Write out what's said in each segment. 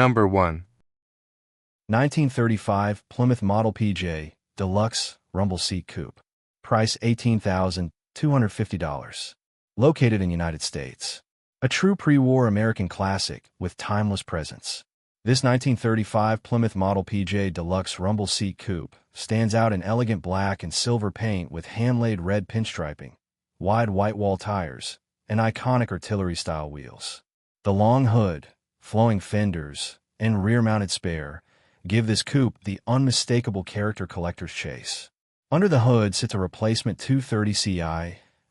Number 1. 1935 Plymouth Model PJ, Deluxe, Rumble Seat Coupe. Price $18,250. Located in United States. A true pre-war American classic with timeless presence. This 1935 Plymouth Model PJ Deluxe Rumble Seat Coupe stands out in elegant black and silver paint with hand-laid red pinstriping, wide white wall tires, and iconic artillery-style wheels. The long hood, flowing fenders, and rear-mounted spare give this coupe the unmistakable character collector's chase. Under the hood sits a replacement 230 Ci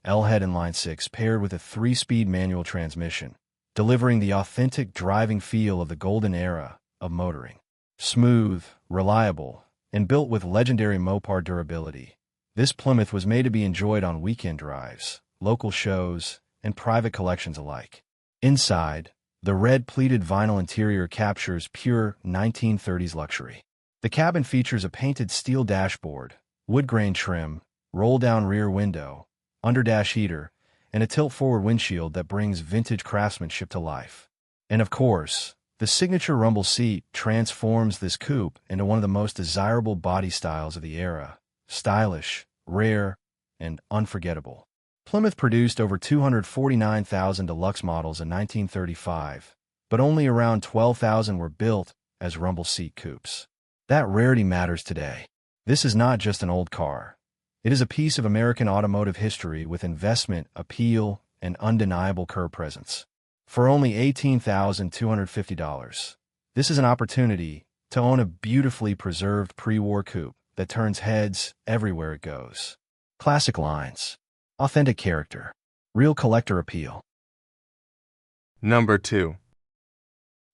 L-head inline-six paired with a 3-speed manual transmission, delivering the authentic driving feel of the golden era of motoring. Smooth, reliable, and built with legendary Mopar durability, this Plymouth was made to be enjoyed on weekend drives, local shows, and private collections alike. Inside, the red pleated vinyl interior captures pure 1930s luxury. The cabin features a painted steel dashboard, wood grain trim, roll-down rear window, underdash heater, and a tilt-forward windshield that brings vintage craftsmanship to life. And of course, the signature rumble seat transforms this coupe into one of the most desirable body styles of the era. Stylish, rare, and unforgettable. Plymouth produced over 249,000 deluxe models in 1935, but only around 12,000 were built as rumble seat coupes. That rarity matters today. This is not just an old car. It is a piece of American automotive history with investment, appeal, and undeniable curb presence. For only $18,250, this is an opportunity to own a beautifully preserved pre-war coupe that turns heads everywhere it goes. Classic lines. Authentic character. Real collector appeal. Number 2.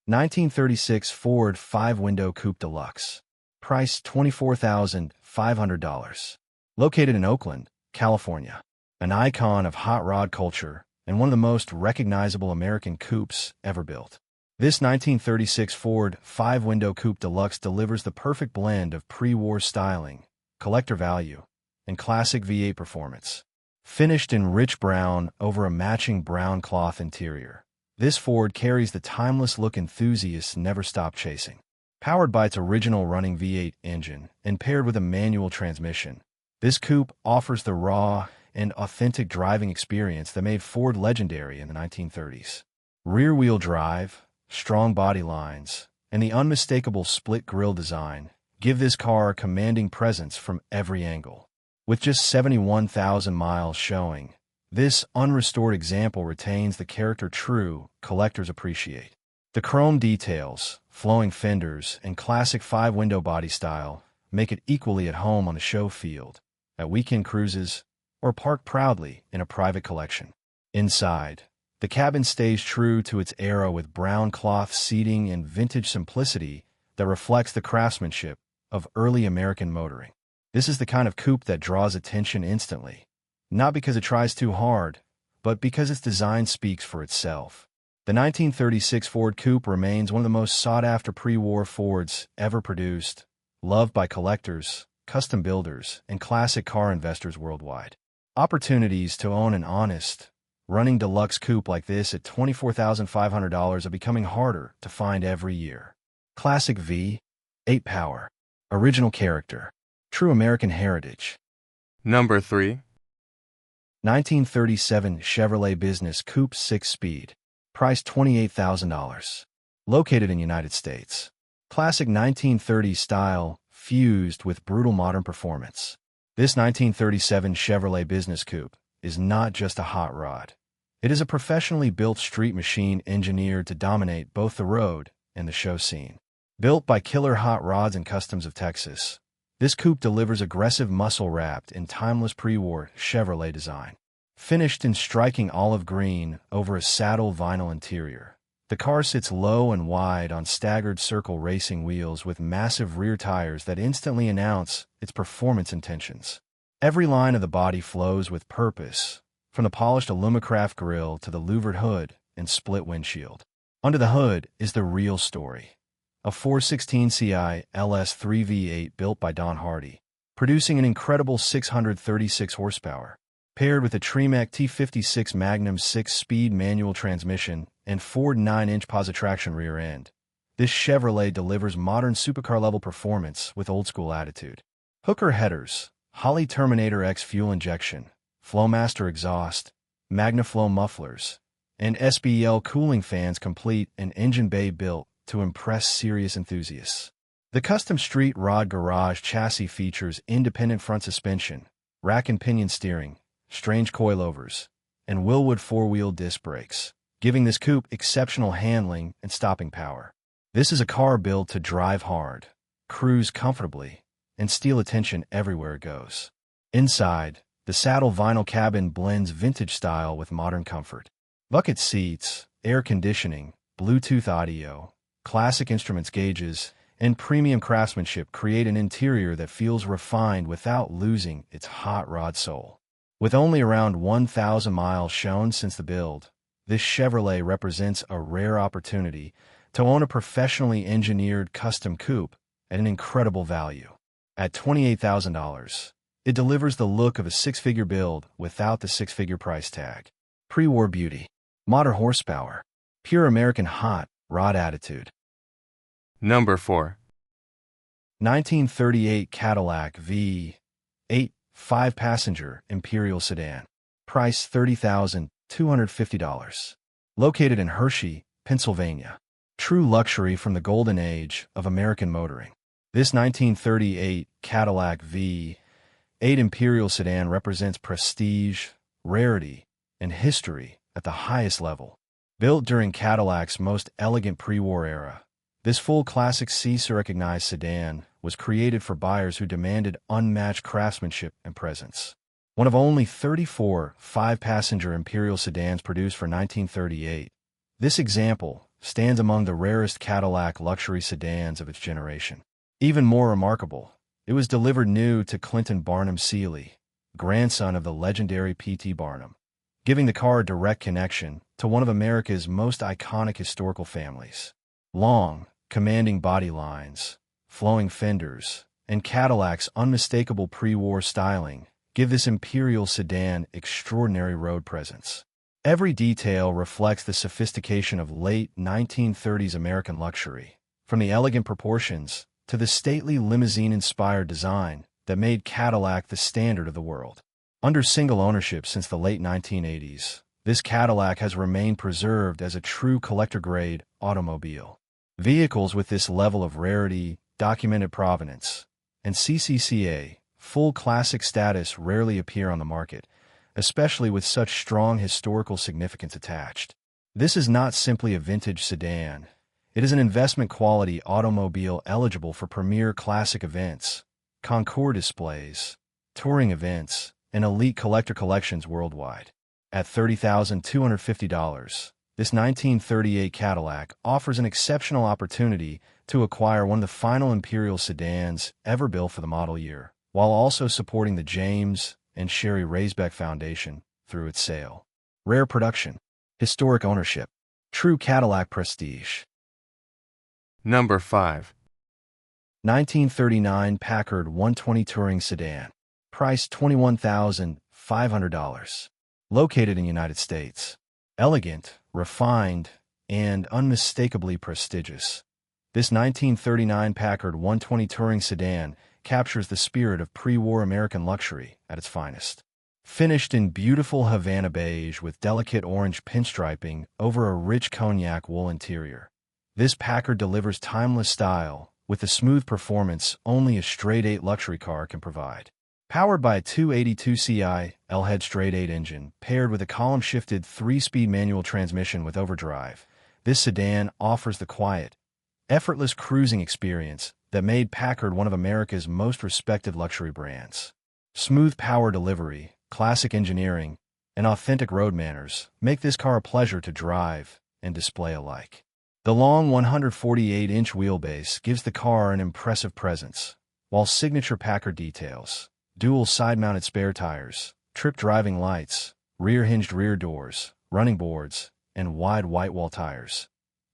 1936 Ford 5-window Coupe Deluxe. Price $24,500. Located in Oakland, California. An icon of hot rod culture and one of the most recognizable American coupes ever built. This 1936 Ford 5-window Coupe Deluxe delivers the perfect blend of pre-war styling, collector value, and classic V8 performance. Finished in rich brown over a matching brown cloth interior, this Ford carries the timeless look enthusiasts never stop chasing. Powered by its original running V8 engine and paired with a manual transmission, this coupe offers the raw and authentic driving experience that made Ford legendary in the 1930s. Rear-wheel drive, strong body lines, and the unmistakable split grille design give this car a commanding presence from every angle. With just 71,000 miles showing, this unrestored example retains the character true collectors appreciate. The chrome details, flowing fenders, and classic 5-window body style make it equally at home on a show field, at weekend cruises, or parked proudly in a private collection. Inside, the cabin stays true to its era with brown cloth seating and vintage simplicity that reflects the craftsmanship of early American motoring. This is the kind of coupe that draws attention instantly, not because it tries too hard, but because its design speaks for itself. The 1936 Ford Coupe remains one of the most sought-after pre-war Fords ever produced, loved by collectors, custom builders, and classic car investors worldwide. Opportunities to own an honest, running deluxe coupe like this at $24,500 are becoming harder to find every year. Classic V8 power, original character, true American heritage. Number 3. 1937 Chevrolet Business Coupe 6-speed. Price $28,000. Located in United States. Classic 1930s style fused with brutal modern performance. This 1937 Chevrolet Business Coupe is not just a hot rod. It is a professionally built street machine engineered to dominate both the road and the show scene. Built by Killer Hot Rods and Customs of Texas, this coupe delivers aggressive muscle wrapped in timeless pre-war Chevrolet design. Finished in striking olive green over a saddle vinyl interior, the car sits low and wide on staggered circle racing wheels with massive rear tires that instantly announce its performance intentions. Every line of the body flows with purpose, from the polished Alumacraft grille to the louvered hood and split windshield. Under the hood is the real story. A 416 Ci LS3 V8 built by Don Hardy, producing an incredible 636 horsepower. Paired with a Tremec T56 Magnum 6-speed manual transmission and Ford 9-inch positraction rear end, This Chevrolet delivers modern supercar-level performance with old-school attitude. Hooker headers, Holley Terminator X fuel injection, Flowmaster exhaust, MagnaFlow mufflers, and SBL cooling fans complete an engine bay built to impress serious enthusiasts. The custom street rod garage chassis features independent front suspension, rack and pinion steering, strange coilovers, and Willwood four-wheel disc brakes, giving this coupe exceptional handling and stopping power. This is a car built to drive hard, cruise comfortably, and steal attention everywhere it goes. Inside, the saddle vinyl cabin blends vintage style with modern comfort. Bucket seats, air conditioning, Bluetooth audio, classic instruments gauges, and premium craftsmanship create an interior that feels refined without losing its hot rod soul. With only around 1,000 miles shown since the build, this Chevrolet represents a rare opportunity to own a professionally engineered custom coupe at an incredible value. At $28,000, it delivers the look of a six-figure build without the six-figure price tag. Pre-war beauty, modern horsepower, pure American hot rod attitude. Number 4. 1938 Cadillac V8 5-passenger Imperial Sedan. Price $30,250. Located in Hershey, Pennsylvania. True luxury from the golden age of American motoring. This 1938 Cadillac V8 Imperial Sedan represents prestige, rarity, and history at the highest level. Built during Cadillac's most elegant pre-war era, this full classic CISA-recognized sedan was created for buyers who demanded unmatched craftsmanship and presence. One of only 34 5-passenger Imperial sedans produced for 1938, this example stands among the rarest Cadillac luxury sedans of its generation. Even more remarkable, it was delivered new to Clinton Barnum Seeley, grandson of the legendary P.T. Barnum, giving the car a direct connection to one of America's most iconic historical families. Long, commanding body lines, flowing fenders, and Cadillac's unmistakable pre-war styling give this Imperial sedan extraordinary road presence. Every detail reflects the sophistication of late 1930s American luxury, from the elegant proportions to the stately limousine-inspired design that made Cadillac the standard of the world. Under single ownership since the late 1980s, this Cadillac has remained preserved as a true collector-grade automobile. Vehicles with this level of rarity, documented provenance, and CCCA, full classic status rarely appear on the market, especially with such strong historical significance attached. This is not simply a vintage sedan. It is an investment-quality automobile eligible for premier classic events, concours displays, touring events, and elite collector collections worldwide. At $30,250, this 1938 Cadillac offers an exceptional opportunity to acquire one of the final Imperial sedans ever built for the model year, while also supporting the James and Sherry Raisbeck Foundation through its sale. Rare production, historic ownership, true Cadillac prestige. Number 5. 1939 Packard 120 Touring Sedan. Price $21,500. Located in the United States. Elegant, refined, and unmistakably prestigious. This 1939 Packard 120 Touring Sedan captures the spirit of pre-war American luxury at its finest. Finished in beautiful Havana beige with delicate orange pinstriping over a rich cognac wool interior, this Packard delivers timeless style with the smooth performance only a straight-eight luxury car can provide. Powered by a 282 Ci L-head straight-eight engine paired with a column-shifted 3-speed manual transmission with overdrive, this sedan offers the quiet, effortless cruising experience that made Packard one of America's most respected luxury brands. Smooth power delivery, classic engineering, and authentic road manners make this car a pleasure to drive and display alike. The long 148-inch wheelbase gives the car an impressive presence, while signature Packard details, dual side-mounted spare tires, trip driving lights, rear-hinged rear doors, running boards, and wide white-wall tires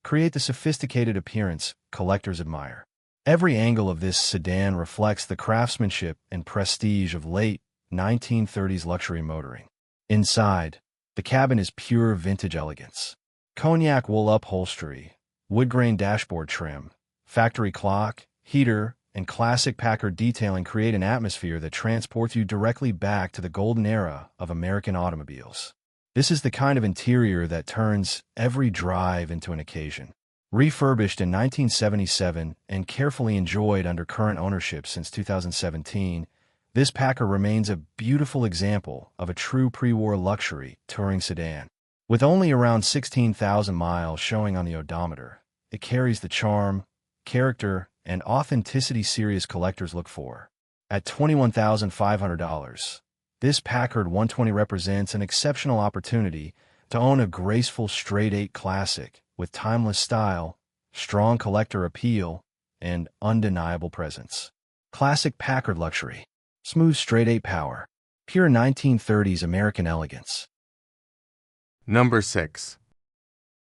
create the sophisticated appearance collectors admire. Every angle of this sedan reflects the craftsmanship and prestige of late 1930s luxury motoring. Inside, the cabin is pure vintage elegance. Cognac wool upholstery, wood grain dashboard trim, factory clock, heater, and classic Packard detailing create an atmosphere that transports you directly back to the golden era of American automobiles. This is the kind of interior that turns every drive into an occasion. Refurbished in 1977 and carefully enjoyed under current ownership since 2017, this Packard remains a beautiful example of a true pre-war luxury touring sedan. With only around 16,000 miles showing on the odometer, it carries the charm, character, and authenticity serious collectors look for. At $21,500, this Packard 120 represents an exceptional opportunity to own a graceful straight-eight classic with timeless style, strong collector appeal, and undeniable presence. Classic Packard luxury. Smooth straight-eight power. Pure 1930s American elegance. Number 6.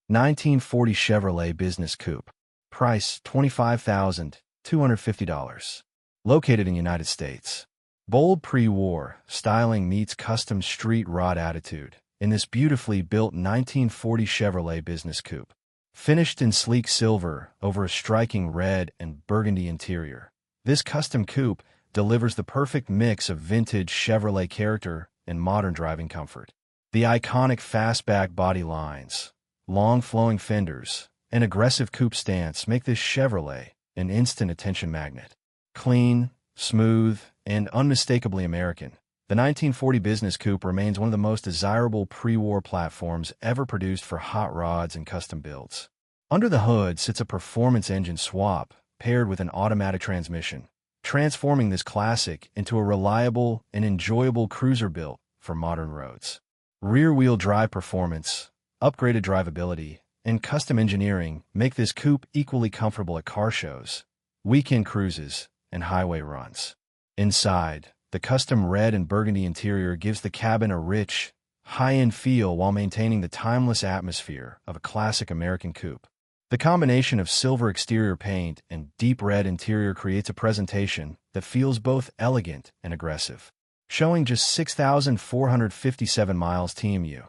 1940 Chevrolet Business Coupe. Price $25,250. Located in United States. Bold pre-war styling meets custom street rod attitude in this beautifully built 1940 Chevrolet Business Coupe. Finished in sleek silver over a striking red and burgundy interior, this custom coupe delivers the perfect mix of vintage Chevrolet character and modern driving comfort. The iconic fastback body lines, long flowing fenders, and aggressive coupe stance make this Chevrolet an instant attention magnet. Clean, smooth, and unmistakably American, the 1940 Business Coupe remains one of the most desirable pre-war platforms ever produced for hot rods and custom builds. Under the hood sits a performance engine swap paired with an automatic transmission, transforming this classic into a reliable and enjoyable cruiser built for modern roads. Rear-wheel drive performance, upgraded drivability, and custom engineering make this coupe equally comfortable at car shows, weekend cruises, and highway runs. Inside, the custom red and burgundy interior gives the cabin a rich, high-end feel while maintaining the timeless atmosphere of a classic American coupe. The combination of silver exterior paint and deep red interior creates a presentation that feels both elegant and aggressive. Showing just 6,457 miles TMU,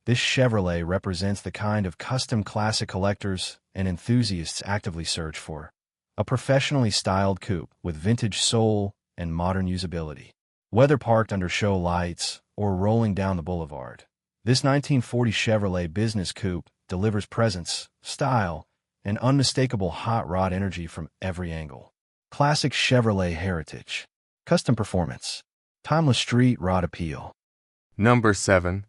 this Chevrolet represents the kind of custom classic collectors and enthusiasts actively search for. A professionally styled coupe with vintage soul and modern usability. Whether parked under show lights or rolling down the boulevard, this 1940 Chevrolet Business Coupe delivers presence, style, and unmistakable hot rod energy from every angle. Classic Chevrolet heritage. Custom performance. Timeless street rod appeal. Number 7.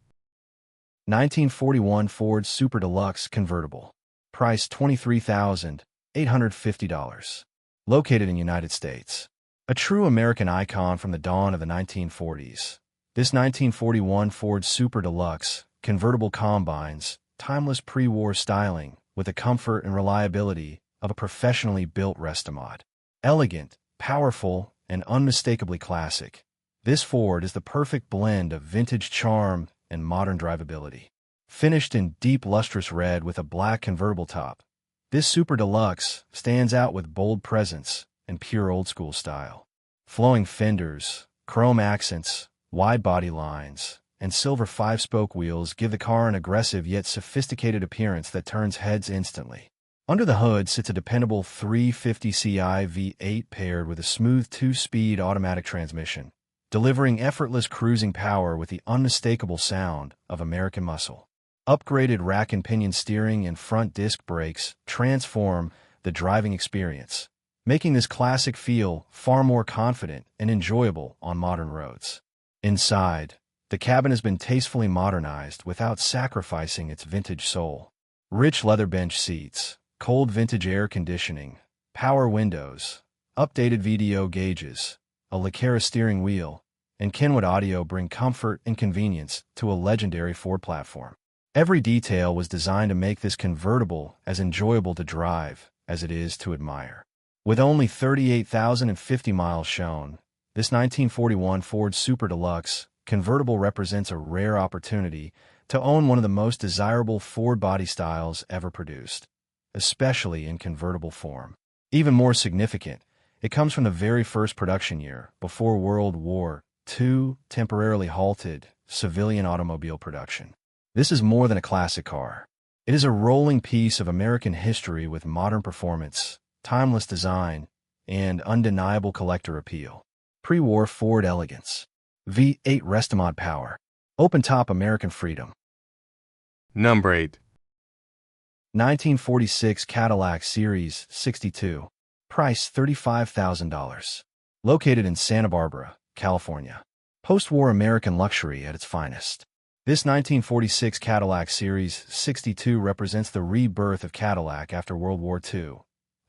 1941 Ford Super Deluxe convertible. Price $23,850. Located in United States. A true American icon from the dawn of the 1940s, this 1941 Ford Super Deluxe convertible combines timeless pre-war styling with the comfort and reliability of a professionally built restomod. Elegant, powerful, and unmistakably classic, this Ford is the perfect blend of vintage charm and modern drivability. Finished in deep lustrous red with a black convertible top, this Super Deluxe stands out with bold presence and pure old-school style. Flowing fenders, chrome accents, wide body lines, and silver 5-spoke wheels give the car an aggressive yet sophisticated appearance that turns heads instantly. Under the hood sits a dependable 350ci V8 paired with a smooth 2-speed automatic transmission, delivering effortless cruising power with the unmistakable sound of American muscle. Upgraded rack and pinion steering and front disc brakes transform the driving experience, making this classic feel far more confident and enjoyable on modern roads. Inside, the cabin has been tastefully modernized without sacrificing its vintage soul. Rich leather bench seats, cold vintage air conditioning, power windows, updated VDO gauges, a Lacera steering wheel, and Kenwood audio bring comfort and convenience to a legendary Ford platform. Every detail was designed to make this convertible as enjoyable to drive as it is to admire. With only 38,050 miles shown, this 1941 Ford Super Deluxe convertible represents a rare opportunity to own one of the most desirable Ford body styles ever produced, especially in convertible form. Even more significant, it comes from the very first production year before World War II temporarily halted civilian automobile production. This is more than a classic car. It is a rolling piece of American history with modern performance, timeless design, and undeniable collector appeal. Pre-war Ford elegance. V8 Restomod power. Open-top American freedom. Number 8. 1946 Cadillac Series 62. Price $35,000. Located in Santa Barbara, California. Post-war American luxury at its finest. This 1946 Cadillac Series 62 represents the rebirth of Cadillac after World War II.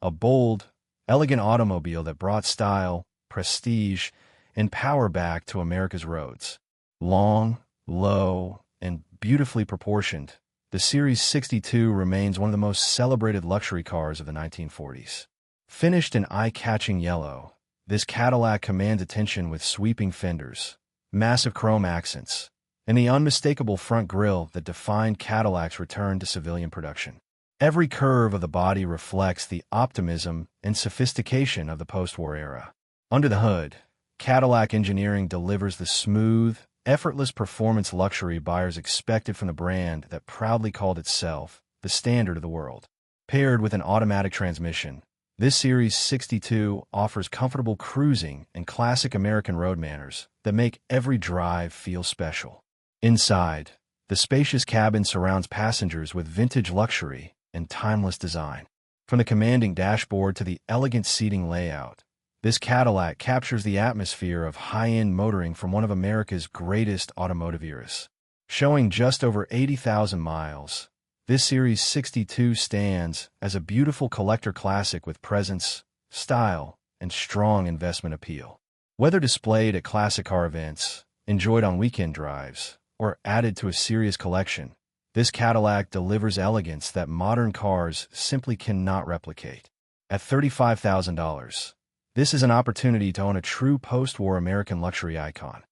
A bold, elegant automobile that brought style, prestige, and power back to America's roads. Long, low, and beautifully proportioned, the Series 62 remains one of the most celebrated luxury cars of the 1940s. Finished in eye-catching yellow, this Cadillac commands attention with sweeping fenders, massive chrome accents, and the unmistakable front grille that defined Cadillac's return to civilian production. Every curve of the body reflects the optimism and sophistication of the post-war era. Under the hood, Cadillac engineering delivers the smooth, effortless performance luxury buyers expected from the brand that proudly called itself the standard of the world. Paired with an automatic transmission, this Series 62 offers comfortable cruising and classic American road manners that make every drive feel special. Inside, the spacious cabin surrounds passengers with vintage luxury and timeless design. From the commanding dashboard to the elegant seating layout, this Cadillac captures the atmosphere of high-end motoring from one of America's greatest automotive eras. Showing just over 80,000 miles, this Series 62 stands as a beautiful collector classic with presence, style, and strong investment appeal. Whether displayed at classic car events, enjoyed on weekend drives, or added to a serious collection, this Cadillac delivers elegance that modern cars simply cannot replicate. At $35,000, this is an opportunity to own a true post-war American luxury icon,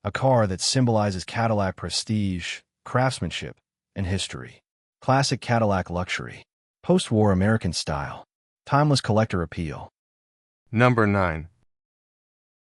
a car that symbolizes Cadillac prestige, craftsmanship, and history. Classic Cadillac luxury, post-war American style, timeless collector appeal. Number 9.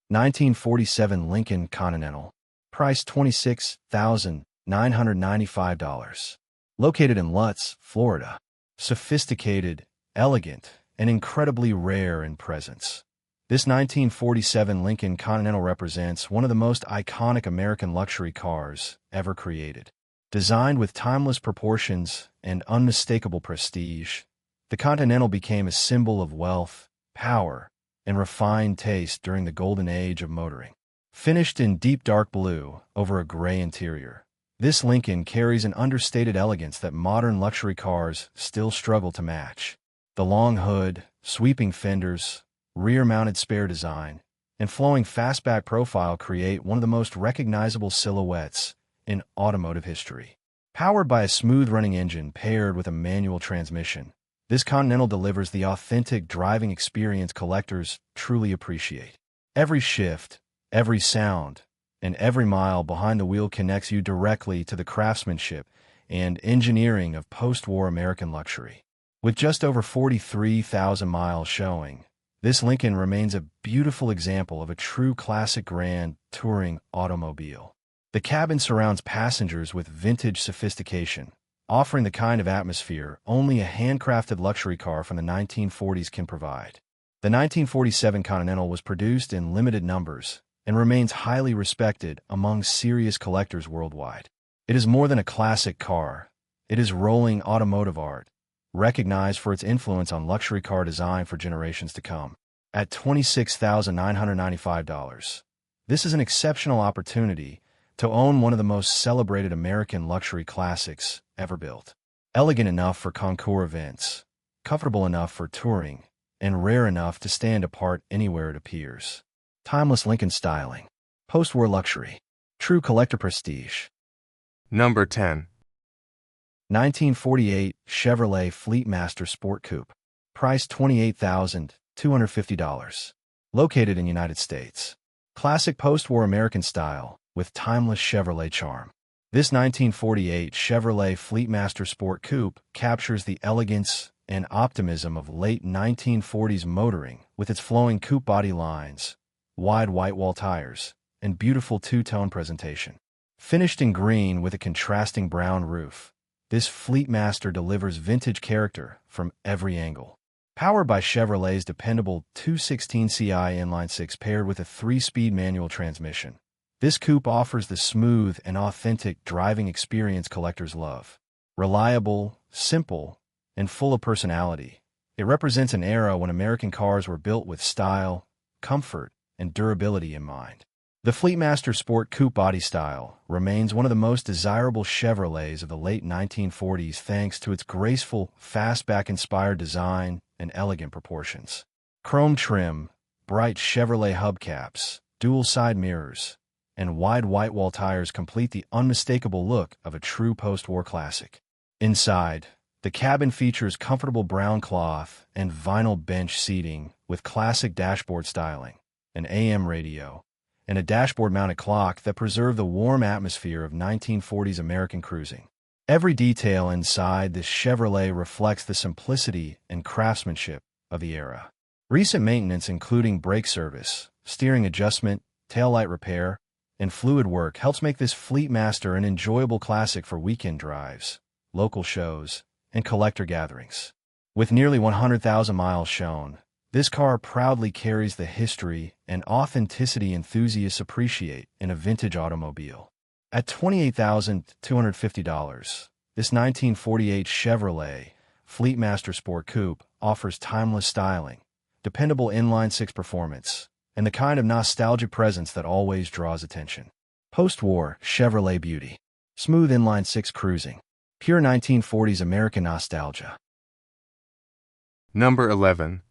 1947 Lincoln Continental. Price $26,995. Located in Lutz, Florida. Sophisticated, elegant, and incredibly rare in presence. This 1947 Lincoln Continental represents one of the most iconic American luxury cars ever created. Designed with timeless proportions and unmistakable prestige, the Continental became a symbol of wealth, power, and refined taste during the golden age of motoring. Finished in deep dark blue over a gray interior, this Lincoln carries an understated elegance that modern luxury cars still struggle to match. The long hood, sweeping fenders, rear-mounted spare design, and flowing fastback profile create one of the most recognizable silhouettes in automotive history. Powered by a smooth-running engine paired with a manual transmission, this Continental delivers the authentic driving experience collectors truly appreciate. Every shift, every sound, and every mile behind the wheel connects you directly to the craftsmanship and engineering of post-war American luxury. With just over 43,000 miles showing, this Lincoln remains a beautiful example of a true classic grand touring automobile. The cabin surrounds passengers with vintage sophistication, offering the kind of atmosphere only a handcrafted luxury car from the 1940s can provide. The 1947 Continental was produced in limited numbers and remains highly respected among serious collectors worldwide. It is more than a classic car. It is rolling automotive art, recognized for its influence on luxury car design for generations to come. At $26,995, this is an exceptional opportunity to own one of the most celebrated American luxury classics ever built. Elegant enough for concours events, comfortable enough for touring, and rare enough to stand apart anywhere it appears. Timeless Lincoln styling, post-war luxury, true collector prestige. Number 10. 1948 Chevrolet Fleetmaster Sport Coupe. Price $28,250. Located in United States. Classic post-war American style with timeless Chevrolet charm. This 1948 Chevrolet Fleetmaster Sport Coupe captures the elegance and optimism of late 1940s motoring with its flowing coupe body lines, wide white wall tires, and beautiful two-tone presentation. Finished in green with a contrasting brown roof, this Fleetmaster delivers vintage character from every angle. Powered by Chevrolet's dependable 216ci inline-six paired with a 3-speed manual transmission, this coupe offers the smooth and authentic driving experience collectors love. Reliable, simple, and full of personality, it represents an era when American cars were built with style, comfort, and durability in mind. The Fleetmaster Sport Coupe body style remains one of the most desirable Chevrolets of the late 1940s thanks to its graceful, fastback-inspired design and elegant proportions. Chrome trim, bright Chevrolet hubcaps, dual side mirrors, and wide white-wall tires complete the unmistakable look of a true post-war classic. Inside, the cabin features comfortable brown cloth and vinyl bench seating with classic dashboard styling, an AM radio, and a dashboard-mounted clock that preserve the warm atmosphere of 1940s American cruising. Every detail inside this Chevrolet reflects the simplicity and craftsmanship of the era. Recent maintenance, including brake service, steering adjustment, taillight repair, and fluid work, helps make this Fleetmaster an enjoyable classic for weekend drives, local shows, and collector gatherings. With nearly 100,000 miles shown, this car proudly carries the history and authenticity enthusiasts appreciate in a vintage automobile. At $28,250, this 1948 Chevrolet Fleetmaster Sport Coupe offers timeless styling, dependable inline-six performance, and the kind of nostalgic presence that always draws attention. Post-war Chevrolet beauty. Smooth inline-six cruising. Pure 1940s American nostalgia. Number 11.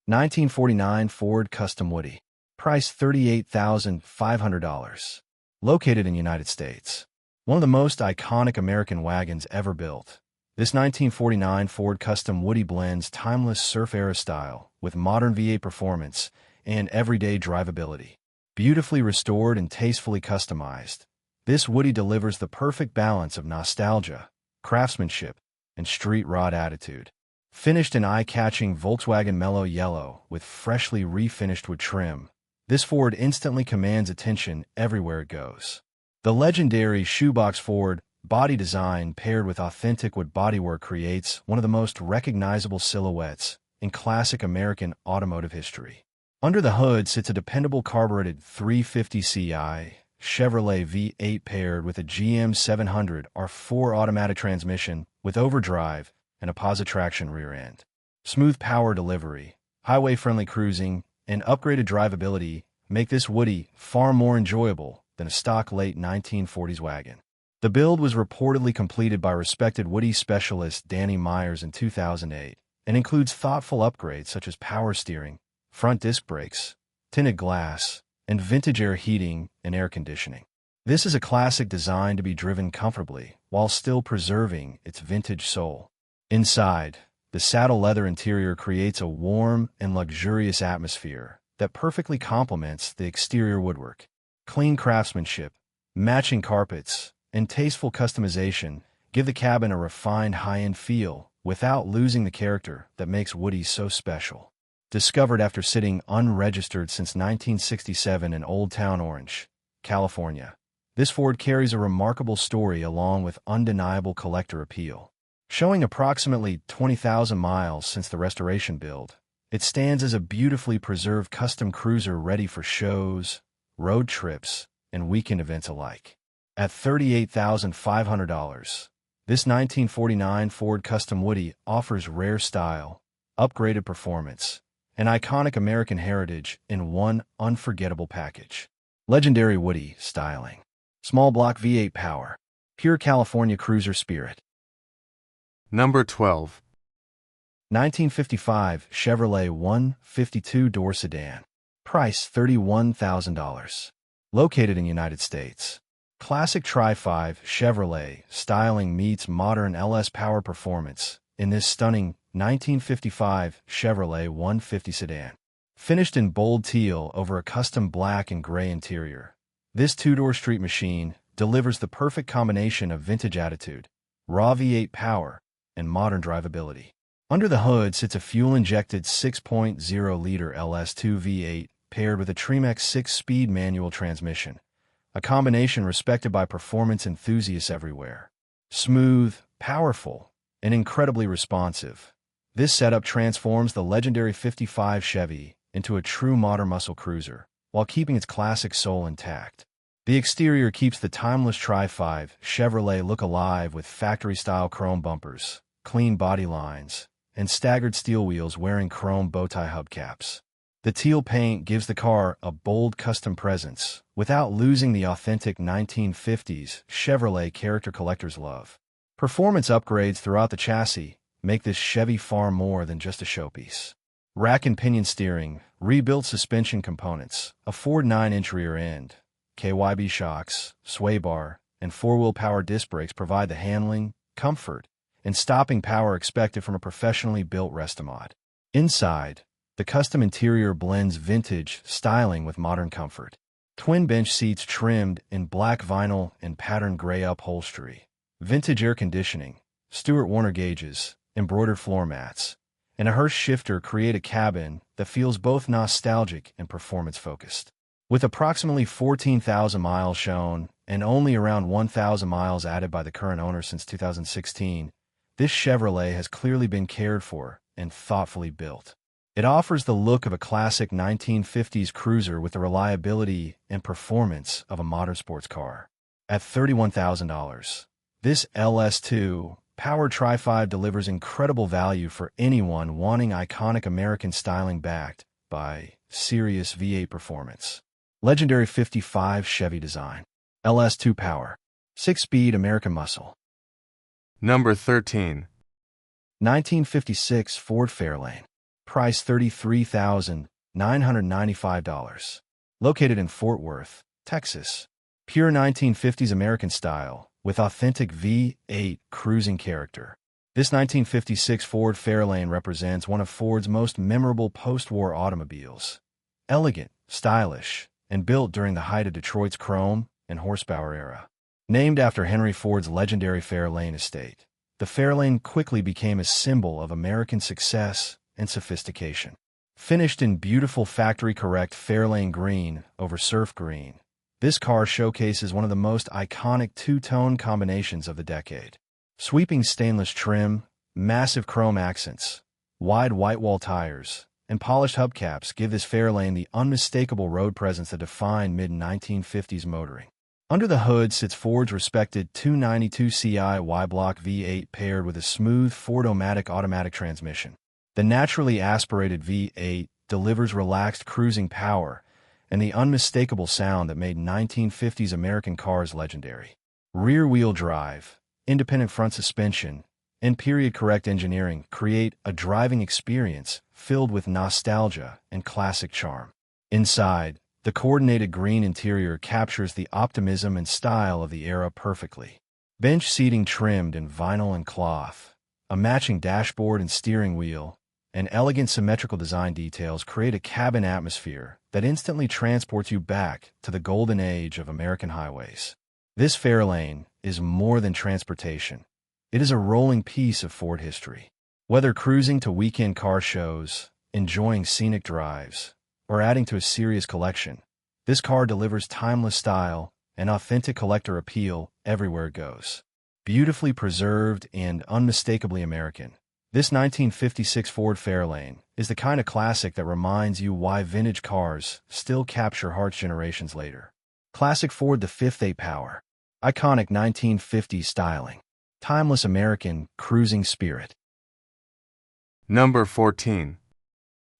1949 Ford Custom Woody. Price $38,500. Located in United States. One of the most iconic American wagons ever built. This 1949 Ford Custom Woody blends timeless surf-era style with modern V8 performance and everyday drivability. Beautifully restored and tastefully customized, this Woody delivers the perfect balance of nostalgia, craftsmanship, and street rod attitude. Finished in eye-catching Volkswagen mellow yellow with freshly refinished wood trim, this Ford instantly commands attention everywhere it goes. The legendary shoebox Ford body design paired with authentic wood bodywork creates one of the most recognizable silhouettes in classic American automotive history. Under the hood sits a dependable carbureted 350ci Chevrolet V8 paired with a GM 700 R4 automatic transmission with overdrive and a positive traction rear end. Smooth power delivery, highway-friendly cruising, and upgraded drivability make this Woody far more enjoyable than a stock late 1940s wagon. The build was reportedly completed by respected Woody specialist Danny Myers in 2008 and includes thoughtful upgrades such as power steering, front disc brakes, tinted glass, and vintage air heating and air conditioning. This is a classic designed to be driven comfortably while still preserving its vintage soul. Inside, the saddle leather interior creates a warm and luxurious atmosphere that perfectly complements the exterior woodwork. Clean craftsmanship, matching carpets, and tasteful customization give the cabin a refined high-end feel without losing the character that makes Woody so special. Discovered after sitting unregistered since 1967 in Old Town Orange, California, this Ford carries a remarkable story along with undeniable collector appeal. Showing approximately 20,000 miles since the restoration build, it stands as a beautifully preserved custom cruiser ready for shows, road trips, and weekend events alike. At $38,500, this 1949 Ford Custom Woody offers rare style, upgraded performance, and iconic American heritage in one unforgettable package. Legendary Woody styling. Small block V8 power. Pure California cruiser spirit. Number 12. 1955 Chevrolet 152-door sedan. Price $31,000. Located in United States. Classic Tri-5 Chevrolet styling meets modern LS power performance in this stunning 1955 Chevrolet 150 sedan. Finished in bold teal over a custom black and gray interior, this two-door street machine delivers the perfect combination of vintage attitude, raw V8 power, and modern drivability. Under the hood sits a fuel-injected 6.0-liter LS2 V8 paired with a Tremec 6-speed manual transmission, a combination respected by performance enthusiasts everywhere. Smooth, powerful, and incredibly responsive, this setup transforms the legendary 55 Chevy into a true modern muscle cruiser, while keeping its classic soul intact. The exterior keeps the timeless Tri-5 Chevrolet look alive with factory-style chrome bumpers, clean body lines, and staggered steel wheels wearing chrome bowtie hubcaps. The teal paint gives the car a bold custom presence without losing the authentic 1950s Chevrolet character collectors love. Performance upgrades throughout the chassis make this Chevy far more than just a showpiece. Rack and pinion steering, rebuilt suspension components, a Ford 9-inch rear end, KYB shocks, sway bar, and 4-wheel power disc brakes provide the handling, comfort, and stopping power expected from a professionally built Restomod. Inside, the custom interior blends vintage styling with modern comfort. Twin bench seats trimmed in black vinyl and patterned gray upholstery. Vintage air conditioning, Stewart Warner gauges, embroidered floor mats, and a Hurst shifter create a cabin that feels both nostalgic and performance-focused. With approximately 14,000 miles shown and only around 1,000 miles added by the current owner since 2016, this Chevrolet has clearly been cared for and thoughtfully built. It offers the look of a classic 1950s cruiser with the reliability and performance of a modern sports car. At $31,000, this LS2 Powered Tri-5 delivers incredible value for anyone wanting iconic American styling backed by serious V8 performance. Legendary 55 Chevy design. LS2 power. 6-speed American muscle. Number 13. 1956 Ford Fairlane. Price $33,995. Located in Fort Worth, Texas. Pure 1950s American style, with authentic V8 cruising character. This 1956 Ford Fairlane represents one of Ford's most memorable post-war automobiles. Elegant, stylish, and built during the height of Detroit's chrome and horsepower era. Named after Henry Ford's legendary Fairlane estate, the Fairlane quickly became a symbol of American success and sophistication. Finished in beautiful factory-correct Fairlane green over surf green, this car showcases one of the most iconic two-tone combinations of the decade. Sweeping stainless trim, massive chrome accents, wide white-wall tires, and polished hubcaps give this Fairlane the unmistakable road presence that defined mid-1950s motoring. Under the hood sits Ford's respected 292 Ci Y-block V8 paired with a smooth Ford-O-Matic automatic transmission. The naturally aspirated V8 delivers relaxed cruising power and the unmistakable sound that made 1950s American cars legendary. Rear-wheel drive, independent front suspension, and period-correct engineering create a driving experience filled with nostalgia and classic charm. Inside, the coordinated green interior captures the optimism and style of the era perfectly. Bench seating trimmed in vinyl and cloth, a matching dashboard and steering wheel, and elegant symmetrical design details create a cabin atmosphere that instantly transports you back to the golden age of American highways. This Fairlane is more than transportation. It is a rolling piece of Ford history. Whether cruising to weekend car shows, enjoying scenic drives, or adding to a serious collection, this car delivers timeless style and authentic collector appeal everywhere it goes. Beautifully preserved and unmistakably American, this 1956 Ford Fairlane is the kind of classic that reminds you why vintage cars still capture hearts generations later. Classic Ford the Fifth A Power. Iconic 1950s styling. Timeless American cruising spirit. Number 14.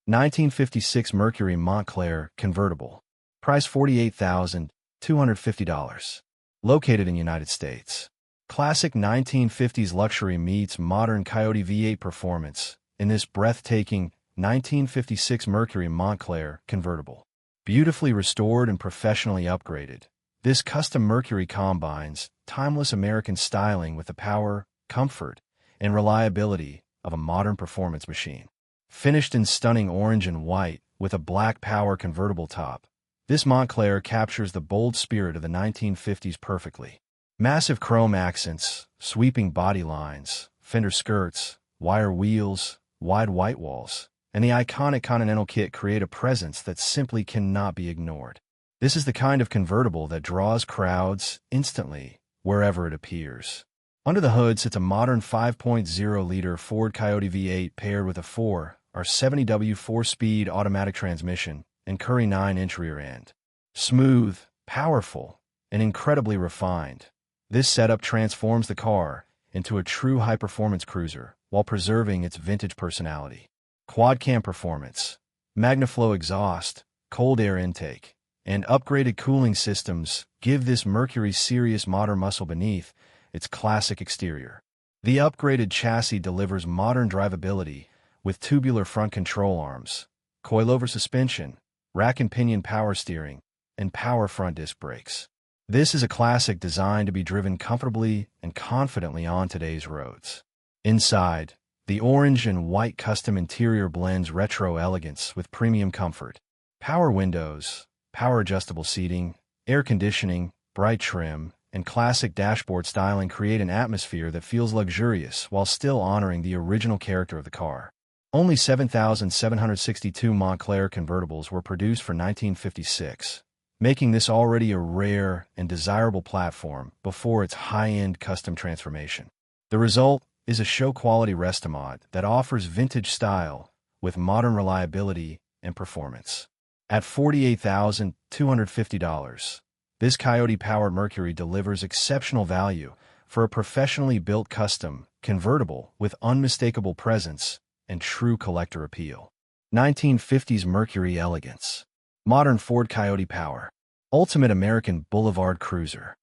1956 Mercury Montclair convertible. Price $48,250. Located in United States. Classic 1950s luxury meets modern Coyote V8 performance in this breathtaking 1956 Mercury Montclair convertible. Beautifully restored and professionally upgraded, this custom Mercury combines timeless American styling with the power, comfort, and reliability of a modern performance machine. Finished in stunning orange and white with a black power convertible top, this Montclair captures the bold spirit of the 1950s perfectly. Massive chrome accents, sweeping body lines, fender skirts, wire wheels, wide white walls, and the iconic Continental kit create a presence that simply cannot be ignored. This is the kind of convertible that draws crowds instantly wherever it appears. Under the hood sits a modern 5.0-liter Ford Coyote V8 paired with a 4R70W 4-speed automatic transmission and Curry 9-inch rear end. Smooth, powerful, and incredibly refined, this setup transforms the car into a true high-performance cruiser while preserving its vintage personality. Quad-cam performance, MagnaFlow exhaust, cold air intake, and upgraded cooling systems give this Mercury serious modern muscle beneath its classic exterior. The upgraded chassis delivers modern drivability with tubular front control arms, coilover suspension, rack and pinion power steering, and power front disc brakes. This is a classic designed to be driven comfortably and confidently on today's roads. Inside, the orange and white custom interior blends retro elegance with premium comfort. Power windows, power adjustable seating, air conditioning, bright trim, and classic dashboard styling create an atmosphere that feels luxurious while still honoring the original character of the car. Only 7,762 Montclair convertibles were produced for 1956, making this already a rare and desirable platform before its high-end custom transformation. The result is a show-quality Restomod that offers vintage style with modern reliability and performance. At $48,250, this Coyote-powered Mercury delivers exceptional value for a professionally built custom convertible with unmistakable presence and true collector appeal. 1950s Mercury elegance. Modern Ford Coyote power. Ultimate American Boulevard cruiser.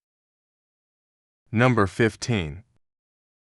Number 15.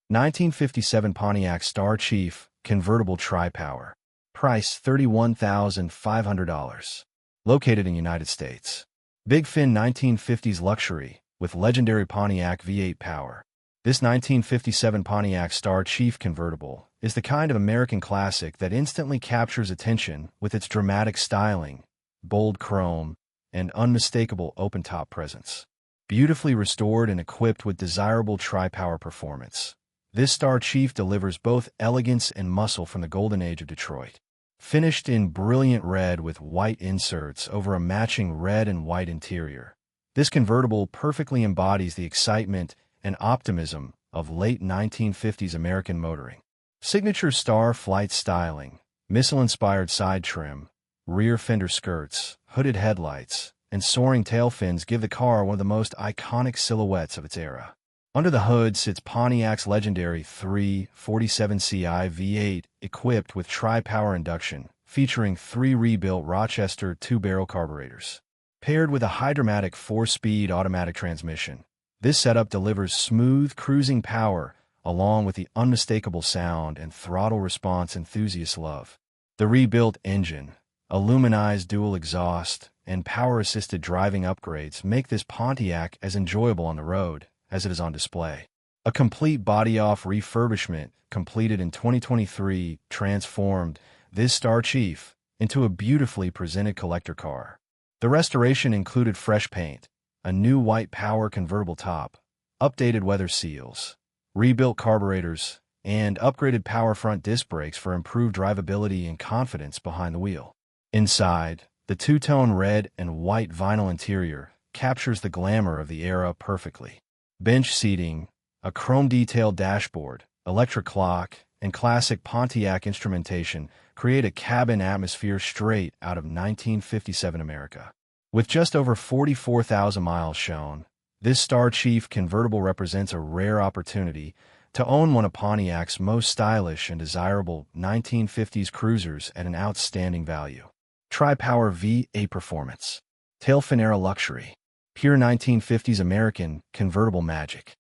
1957 Pontiac Star Chief convertible tri-power. Price $31,500. Located in United States. Big fin 1950s luxury with legendary Pontiac V8 power. This 1957 Pontiac Star Chief convertible is the kind of American classic that instantly captures attention with its dramatic styling, bold chrome, and unmistakable open-top presence. Beautifully restored and equipped with desirable tri-power performance, this Star Chief delivers both elegance and muscle from the golden age of Detroit. Finished in brilliant red with white inserts over a matching red and white interior, this convertible perfectly embodies the excitement and optimism of late 1950s American motoring. Signature Star Flight styling, missile-inspired side trim, rear fender skirts, hooded headlights, and soaring tailfins give the car one of the most iconic silhouettes of its era. Under the hood sits Pontiac's legendary 347Ci V8 equipped with tri-power induction, featuring 3 rebuilt Rochester 2-barrel carburetors. Paired with a hydromatic 4-speed automatic transmission, this setup delivers smooth cruising power along with the unmistakable sound and throttle response enthusiasts love. The rebuilt engine, aluminized dual exhaust, and power-assisted driving upgrades make this Pontiac as enjoyable on the road as it is on display. A complete body-off refurbishment completed in 2023 transformed this Star Chief into a beautifully presented collector car. The restoration included fresh paint, a new white power convertible top, updated weather seals, rebuilt carburetors, and upgraded power front disc brakes for improved drivability and confidence behind the wheel. Inside, the two-tone red and white vinyl interior captures the glamour of the era perfectly. Bench seating, a chrome-detailed dashboard, electric clock, and classic Pontiac instrumentation create a cabin atmosphere straight out of 1957 America. With just over 44,000 miles shown, this Star Chief convertible represents a rare opportunity to own one of Pontiac's most stylish and desirable 1950s cruisers at an outstanding value. Tri-Power V8 performance. Tailfin era luxury. Pure 1950s American convertible magic.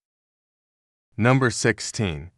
Number 16.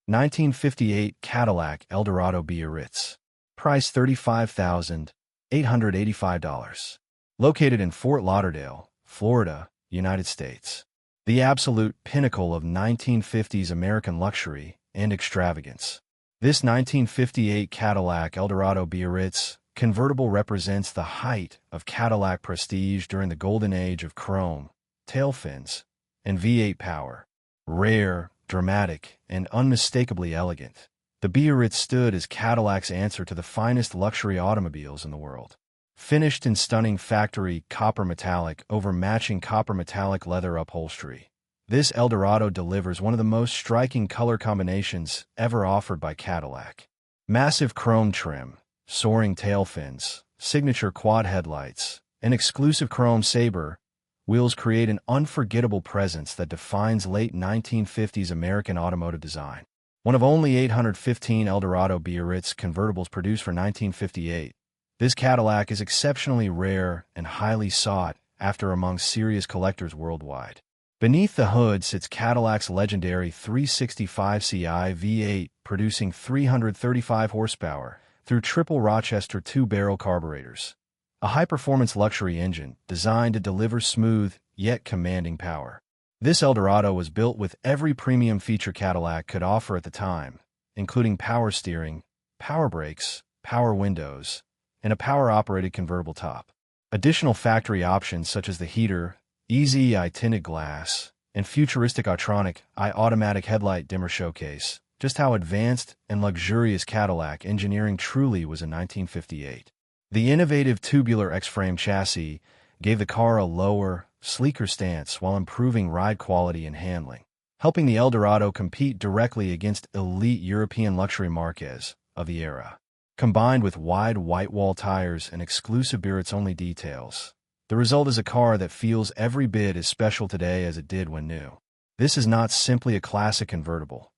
1958 Cadillac Eldorado Biarritz. Price $35,885. Located in Fort Lauderdale, Florida, United States. The absolute pinnacle of 1950s American luxury and extravagance. This 1958 Cadillac Eldorado Biarritz convertible represents the height of Cadillac prestige during the golden age of chrome, tailfins, and V8 power. Rare, dramatic, and unmistakably elegant, the Biarritz stood as Cadillac's answer to the finest luxury automobiles in the world. Finished in stunning factory copper metallic over matching copper metallic leather upholstery, This Eldorado delivers one of the most striking color combinations ever offered by Cadillac. Massive chrome trim, soaring tailfins, signature quad headlights, and exclusive chrome saber wheels create an unforgettable presence that defines late 1950s American automotive design. One of only 815 Eldorado Biarritz convertibles produced for 1958, this Cadillac is exceptionally rare and highly sought after among serious collectors worldwide. Beneath the hood sits Cadillac's legendary 365 Ci V8, producing 335 horsepower through triple Rochester two-barrel carburetors, a high-performance luxury engine designed to deliver smooth yet commanding power. This Eldorado was built with every premium feature Cadillac could offer at the time, including power steering, power brakes, power windows, and a power-operated convertible top. Additional factory options such as the heater, Easy Eye tinted glass, and futuristic Autronic Eye automatic headlight dimmer showcase just how advanced and luxurious Cadillac engineering truly was in 1958. The innovative tubular X-frame chassis gave the car a lower, sleeker stance while improving ride quality and handling, helping the Eldorado compete directly against elite European luxury marques of the era. Combined with wide white-wall tires and exclusive Biarritz-only details, the result is a car that feels every bit as special today as it did when new. This is not simply a classic convertible.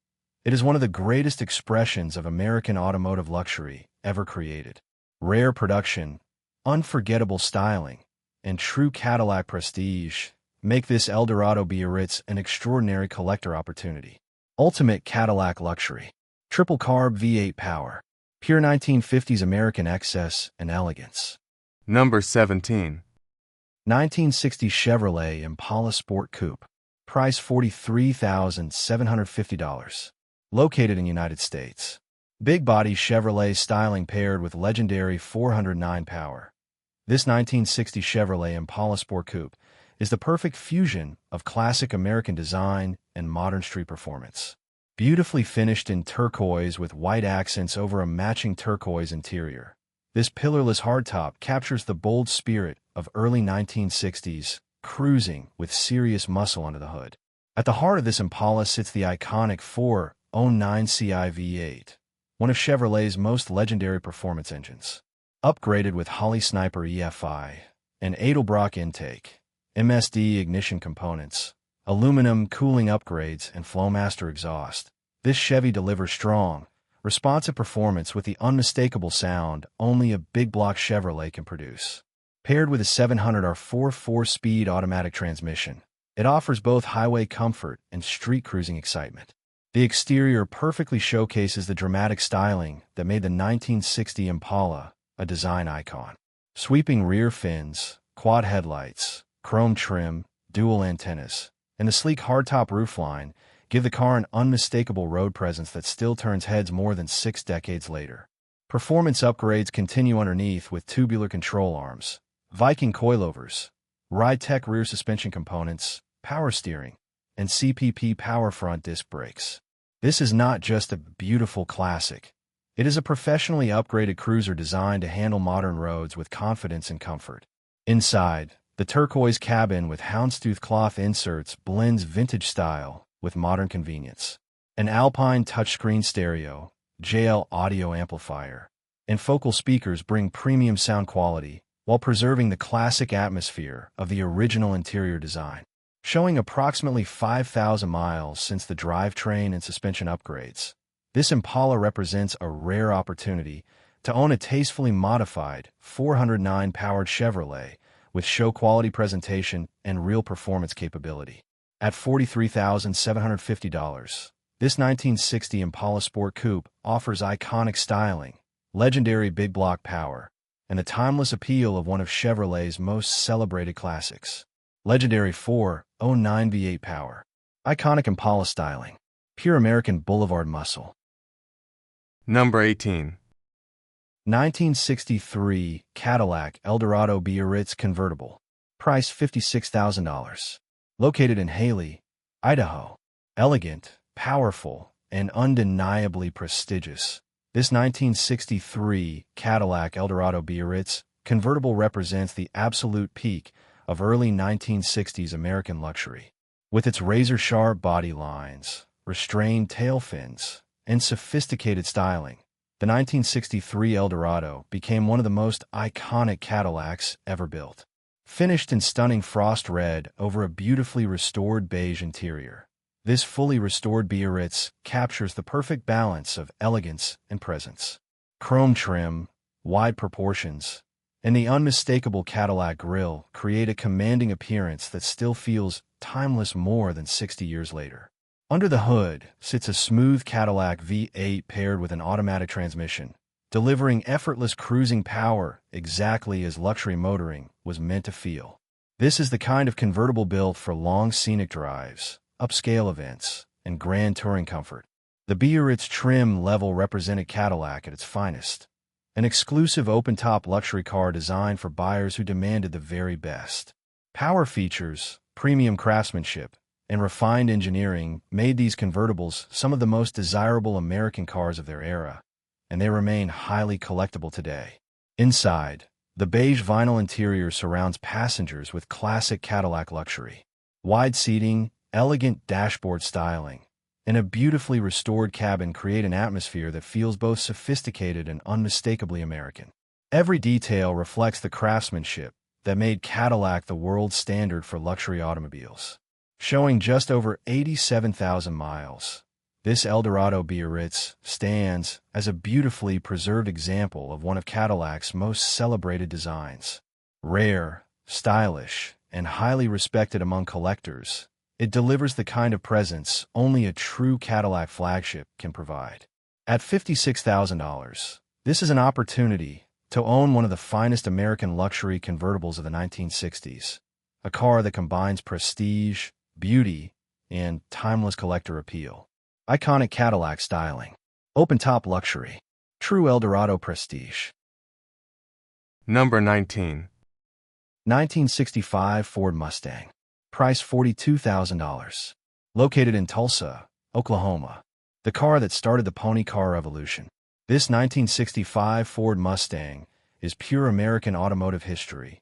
It is one of the greatest expressions of American automotive luxury ever created. Rare production, unforgettable styling, and true Cadillac prestige make this Eldorado Biarritz an extraordinary collector opportunity. Ultimate Cadillac luxury. Triple carb V8 power. Pure 1950s American excess and elegance. Number 17. 1960 Chevrolet Impala Sport Coupe. Price $43,750. Located in United States. Big body Chevrolet styling paired with legendary 409 power. This 1960 Chevrolet Impala Sport Coupe is the perfect fusion of classic American design and modern street performance. Beautifully finished in turquoise with white accents over a matching turquoise interior, this pillarless hardtop captures the bold spirit of early 1960s cruising with serious muscle under the hood. At the heart of this Impala sits the iconic 409 Ci V8, one of Chevrolet's most legendary performance engines. Upgraded with Holley Sniper EFI, an Edelbrock intake, MSD ignition components, aluminum cooling upgrades, and Flowmaster exhaust, this Chevy delivers strong, responsive performance with the unmistakable sound only a big block Chevrolet can produce. Paired with a 700R4 4-speed automatic transmission, it offers both highway comfort and street cruising excitement. The exterior perfectly showcases the dramatic styling that made the 1960 Impala a design icon. Sweeping rear fins, quad headlights, chrome trim, dual antennas, and the sleek hardtop roofline give the car an unmistakable road presence that still turns heads more than 6 decades later. Performance upgrades continue underneath with tubular control arms, Viking coilovers, Ride-Tech rear suspension components, power steering, and CPP power front disc brakes. This is not just a beautiful classic. It is a professionally upgraded cruiser designed to handle modern roads with confidence and comfort. Inside, the turquoise cabin with houndstooth cloth inserts blends vintage style with modern convenience. An Alpine touchscreen stereo, JL audio amplifier, and focal speakers bring premium sound quality while preserving the classic atmosphere of the original interior design. Showing approximately 5,000 miles since the drivetrain and suspension upgrades, this Impala represents a rare opportunity to own a tastefully modified 409-powered Chevrolet with show-quality presentation and real performance capability. At $43,750, this 1960 Impala Sport Coupe offers iconic styling, legendary big block power, and the timeless appeal of one of Chevrolet's most celebrated classics. Legendary 409 V8 power. Iconic Impala styling. Pure American boulevard muscle. Number 18. 1963 Cadillac Eldorado Biarritz convertible. Price $56,000. Located in Haley, Idaho. Elegant, powerful, and undeniably prestigious, this 1963 Cadillac Eldorado Biarritz convertible represents the absolute peak of early 1960s American luxury. With its razor-sharp body lines, restrained tail fins, and sophisticated styling, the 1963 Eldorado became one of the most iconic Cadillacs ever built. Finished in stunning frost red over a beautifully restored beige interior, this fully restored Biarritz captures the perfect balance of elegance and presence. Chrome trim, wide proportions, and the unmistakable Cadillac grille create a commanding appearance that still feels timeless more than 60 years later. Under the hood sits a smooth Cadillac V8 paired with an automatic transmission, delivering effortless cruising power exactly as luxury motoring was meant to feel. This is the kind of convertible built for long scenic drives, upscale events, and grand touring comfort. The Biarritz trim level represented Cadillac at its finest, an exclusive open-top luxury car designed for buyers who demanded the very best. Power features, premium craftsmanship, and refined engineering made these convertibles some of the most desirable American cars of their era, and they remain highly collectible today. Inside, the beige vinyl interior surrounds passengers with classic Cadillac luxury. Wide seating, elegant dashboard styling, and a beautifully restored cabin create an atmosphere that feels both sophisticated and unmistakably American. Every detail reflects the craftsmanship that made Cadillac the world standard for luxury automobiles. Showing just over 87,000 miles, this Eldorado Biarritz stands as a beautifully preserved example of one of Cadillac's most celebrated designs. Rare, stylish, and highly respected among collectors, it delivers the kind of presence only a true Cadillac flagship can provide. At $56,000, this is an opportunity to own one of the finest American luxury convertibles of the 1960s, a car that combines prestige, beauty, and timeless collector appeal. Iconic Cadillac styling, open-top luxury, true Eldorado prestige. Number 19. 1965 Ford Mustang. Price $42,000. Located in Tulsa, Oklahoma. The car that started the pony car revolution. This 1965 Ford Mustang is pure American automotive history.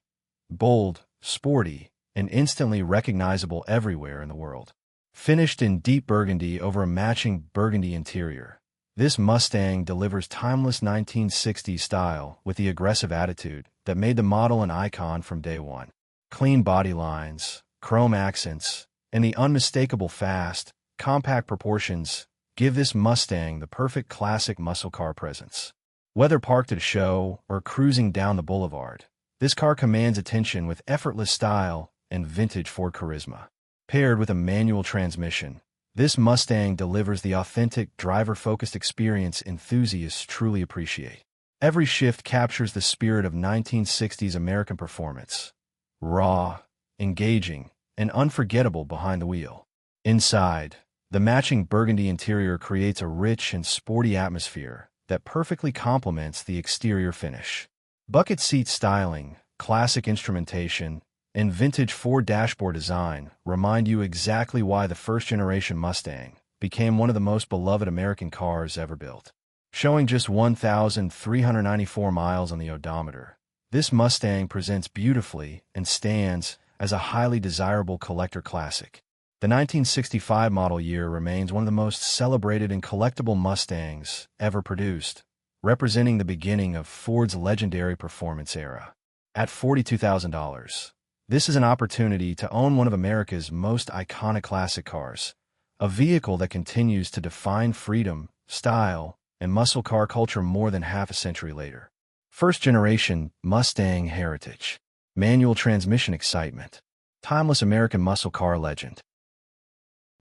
Bold, sporty, and instantly recognizable everywhere in the world. Finished in deep burgundy over a matching burgundy interior, this Mustang delivers timeless 1960s style with the aggressive attitude that made the model an icon from day one. Clean body lines, chrome accents, and the unmistakable fast, compact proportions give this Mustang the perfect classic muscle car presence. Whether parked at a show or cruising down the boulevard, this car commands attention with effortless style and vintage Ford charisma. Paired with a manual transmission, this Mustang delivers the authentic, driver-focused experience enthusiasts truly appreciate. Every shift captures the spirit of 1960s American performance. Raw, engaging, and unforgettable behind the wheel. Inside, the matching burgundy interior creates a rich and sporty atmosphere that perfectly complements the exterior finish. Bucket seat styling, classic instrumentation, and vintage Ford dashboard design remind you exactly why the first-generation Mustang became one of the most beloved American cars ever built. Showing just 1,394 miles on the odometer, this Mustang presents beautifully and stands as a highly desirable collector classic. The 1965 model year remains one of the most celebrated and collectible Mustangs ever produced, representing the beginning of Ford's legendary performance era. At $42,000, this is an opportunity to own one of America's most iconic classic cars, a vehicle that continues to define freedom, style, and muscle car culture more than half a century later. First-generation Mustang heritage, manual transmission excitement, timeless American muscle car legend.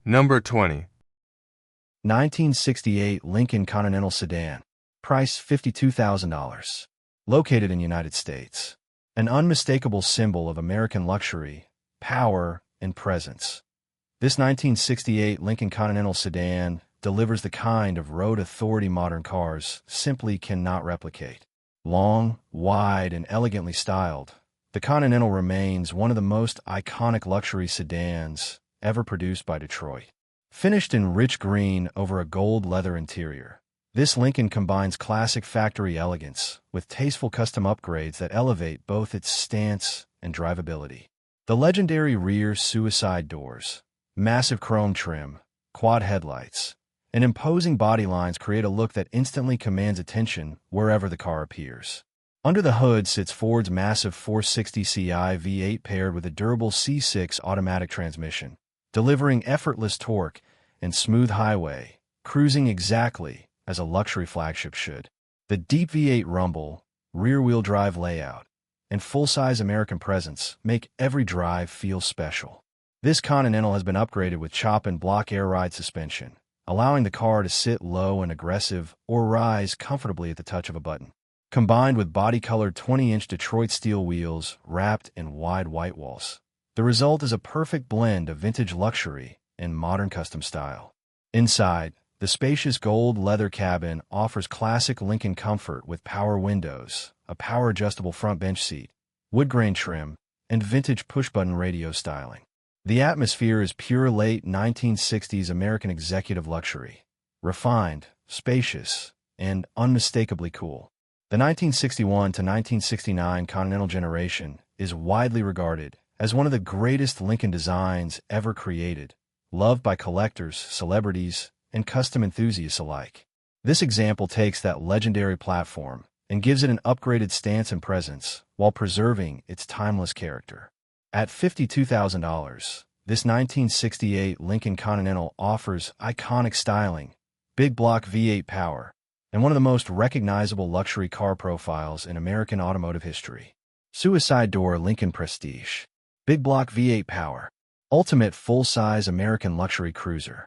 Number 20. 1968 Lincoln Continental Sedan. Price $52,000. Located in the United States. An unmistakable symbol of American luxury, power, and presence. This 1968 Lincoln Continental Sedan delivers the kind of road authority modern cars simply cannot replicate. Long, wide, and elegantly styled, the Continental remains one of the most iconic luxury sedans ever produced by Detroit. Finished in rich green over a gold leather interior, this Lincoln combines classic factory elegance with tasteful custom upgrades that elevate both its stance and drivability. The legendary rear suicide doors, Massive chrome trim, quad headlights, and imposing body lines create a look that instantly commands attention wherever the car appears. Under the hood sits Ford's massive 460 Ci V8 paired with a durable C6 automatic transmission, delivering effortless torque and smooth highway, cruising exactly as a luxury flagship should. The deep V8 rumble, rear-wheel drive layout, and full-size American presence make every drive feel special. This Continental has been upgraded with chop and block air ride suspension, allowing the car to sit low and aggressive or rise comfortably at the touch of a button. Combined with body-colored 20-inch Detroit steel wheels wrapped in wide white walls, the result is a perfect blend of vintage luxury and modern custom style. Inside, the spacious gold leather cabin offers classic Lincoln comfort with power windows, a power-adjustable front bench seat, wood grain trim, and vintage push-button radio styling. The atmosphere is pure late 1960s American executive luxury, refined, spacious, and unmistakably cool. The 1961 to 1969 Continental generation is widely regarded as one of the greatest Lincoln designs ever created, loved by collectors, celebrities, and custom enthusiasts alike. This example takes that legendary platform and gives it an upgraded stance and presence while preserving its timeless character. At $52,000, this 1968 Lincoln Continental offers iconic styling, big block V8 power, and one of the most recognizable luxury car profiles in American automotive history. Suicide door Lincoln Prestige. Big block V8 power. Ultimate full-size American luxury cruiser.